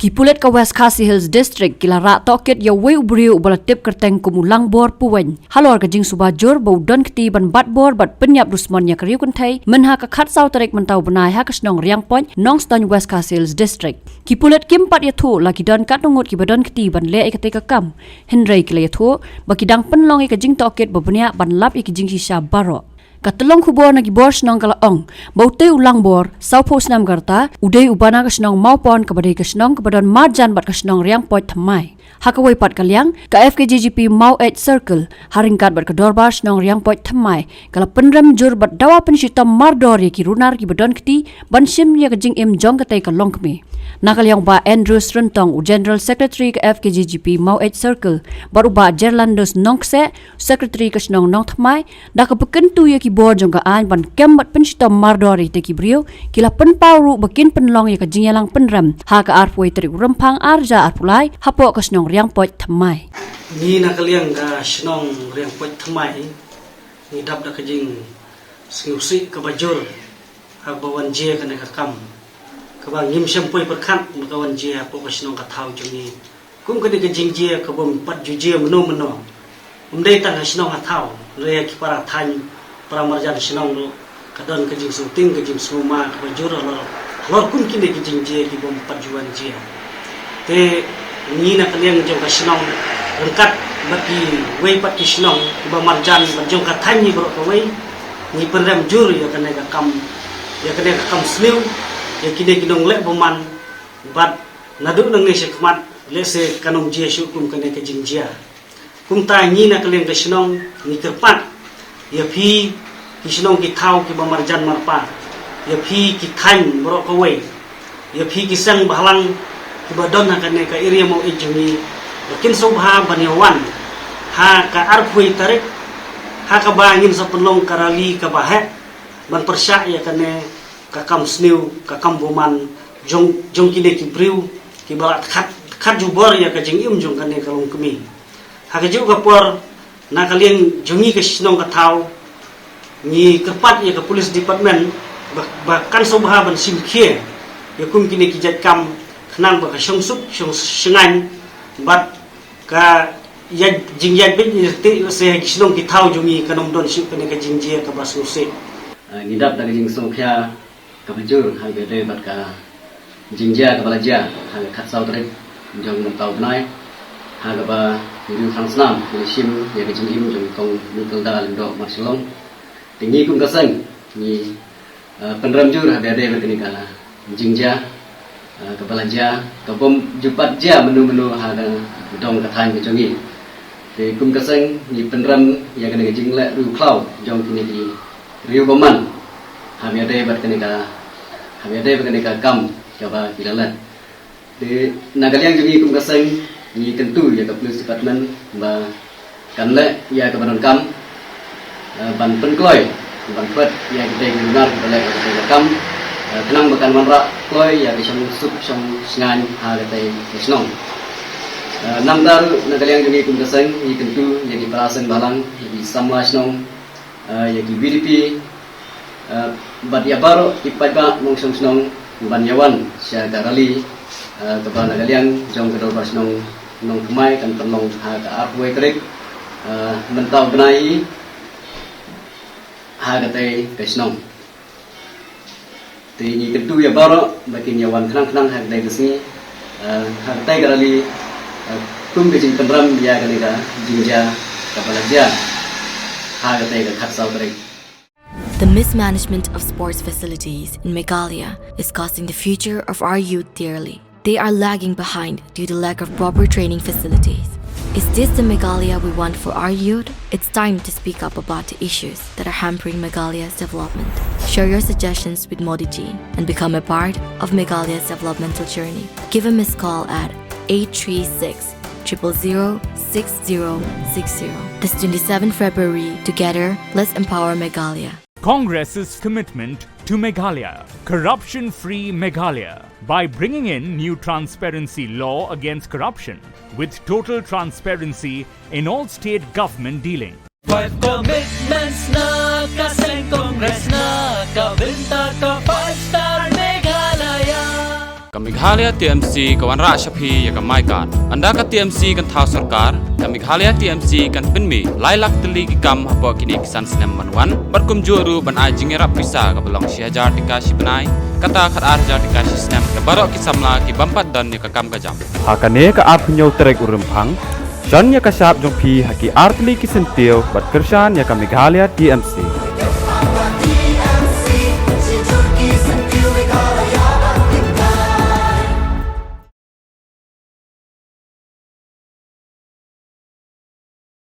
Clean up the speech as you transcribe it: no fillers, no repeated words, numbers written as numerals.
Kipulet ka West Khasi Hills District kilara toket ya wei ubriu balatip kerteng kumulang bor puwen. Halor ka jing subajur bau don keti ban bat bor bat penyap dusman ya kariu kuntai menha ka khat sau tarik mentau benai ha kasnong riang point nong stan West Khasi Hills District. Kipulet kim pat ya thu lagi don kat nungut ki badon keti ban le ikate ka kam. Henry kile ya thu bakidang penlong ka jing toket babnya ban lap ik jing sisa baro. Katelong kubor nagi bor senong kalaong, baute ulang bor, sau pos nam garta, udai ubana ka senong maupon kabadai ka senong kabadon marjan bat ka senong riang poit thamai. Hakawai pat kaliang, ka FKJGP Mau 8 Circle, haringkat bat ka dorbar senong riang poit thamai, kala penrem jur bat dawa pensitam mardor ya ki runar ki badon keti, ban sim ya ka jing im jong katai ka long kami. Nakaliang ba Andrew Srentong, General Secretary ka FKJGP Mau 8 Circle, baru ba Gerlandus Nongse, Secretary ka senong nong thamai, dah ka pekentu ya ki bor jong ka an ban kembat pensitam mardori te ki brio, kila penpauru bakin penlong ya ka jingyalang penrem, ha ka arpoi terik rempang arja arpulai, hapo ka senong riang poit thamai. Ni nakaliang ka senong riang poit thamai, ni dap da ka jing singusik ka bajur, ha bawan je ka nakakam. Kabang ngim sempoi perkat kawan je hapo ka senong ka thau jong ni. Kum ka ka jing je ka bom pat ju je meno. Umdai tang ka senong ka thau, re ki para than para marjan senong lo kadon ka jing suting ka jing suma ka bajur lor kun kini ka jing je ki bom pat juan je. Te ni na kaliang jong ka senong rengkat baki wei pat ki senong ba marjan ban jong ka than ni bro ka wei ni penrem jur ya ka kam ya ka kam sliu ya kini kinong le boman bat nadu nang ni sekmat le se kanong je shu kum ka jing je. Kum ta ni na kaliang ka senong ni kerpat ya phi ki senong ki thau ki ba marjan marpa ya phi ki khan bro ka wei ya phi ki sang balang ki ba don ha ka area mo ejuni kin subha banyawan ha ka arpui tarik ha ka bangin sa penlong karali ka bahe ban persya ya kane ka kam sniu ka kam boman jong kine ki briu ki balat khat jubor ya ka jing im jong kane ka long kemi ha ka ju ka por na kalian jongi ke senong ka thau ni kepat ya ke police department bahkan subha ban sim khie ya kum kini ki jat kam khnang ba ka song sup song sengan bat ka ya jing ya bin ti se senong ki thau jongi kanom don sip kene ka jing je ka basu se ni dap da jing song khia ka bajur ha be de bat ka jing ja ka balaja ha khat sau trek jong mentau nai ha ka ba Riu Khang Snam, Malaysian, yang kecil im jom kong nikal dah lendok Marsilong. Tinggi kum kasang, ni penram jur ada berkini kala jingja, kepala ja, kapom jupat ja menu ada dong katang kecongi. Di kum kasang ni penram yang kena jing le Riu Klau, jom kini di Riu Baman. Kami ada berkini kala kam, coba kilalan. Di nagaliang jungi kum kasang ni tentu ya ke police department ba kan le ya ke badan kam ban penkloi ban pet ya kita gunar balik ke kam tenang bakan manra kloi ya ke sup sengan ha ke senong nam daru nagaliang jungi kum kasang ni tentu ya di perasan balang di samla senong ya di BDP bat ya baru ipat ba mong senong ban yawan sia garali ke badan nagaliang jong ke dorbar senong nong kemai kan penlong ha ka arwei trek mentau benai ha ka tai kesnong ti ni ketu ya baro bakin yawan khnang ha dai gesni ha tai garali tum ke jing penram ya ka ka jingja ka balaja ha ka tai ka khat sau trek. The mismanagement of sports facilities in Meghalaya is costing the future of our youth dearly. They are lagging behind due to lack of proper training facilities. Is this the Meghalaya we want for our youth? It's time to speak up about the issues that are hampering Meghalaya's development. Share your suggestions with Modi Ji and become a part of Meghalaya's developmental journey. Give a missed call at 836 000 6060. This 27 February, together, let's empower Meghalaya. Congress's commitment to Meghalaya, corruption-free Meghalaya, by bringing in new transparency law against corruption with total transparency in all state government dealing. 5 commitments na kasing Congress na kabinta ka 5-star Meghalaya. กับเมฆาลาย TMC กับวันราชพีกับไมการอันดากับ TMC กันท้าวสการกับเมฆาลาย TMC กันเป็นมีไล่ลักตลีกิกรรมฮับกินีกิสันสแนมมันวันบัดกุมจูรูบันอาจิงรับพิซากับบลองเชียจาร์ติกาชิบนายกตาขัดอาร์จาร์ติกาชิสแนมกับบารอกิสัมลากิบัมปัดดันนี่กับกำกระจำ Hakane ka apnyo terek urumpang, Shan ya kasap jong pi haki artli kisentil bat kershan ya ka Meghalaya TMC.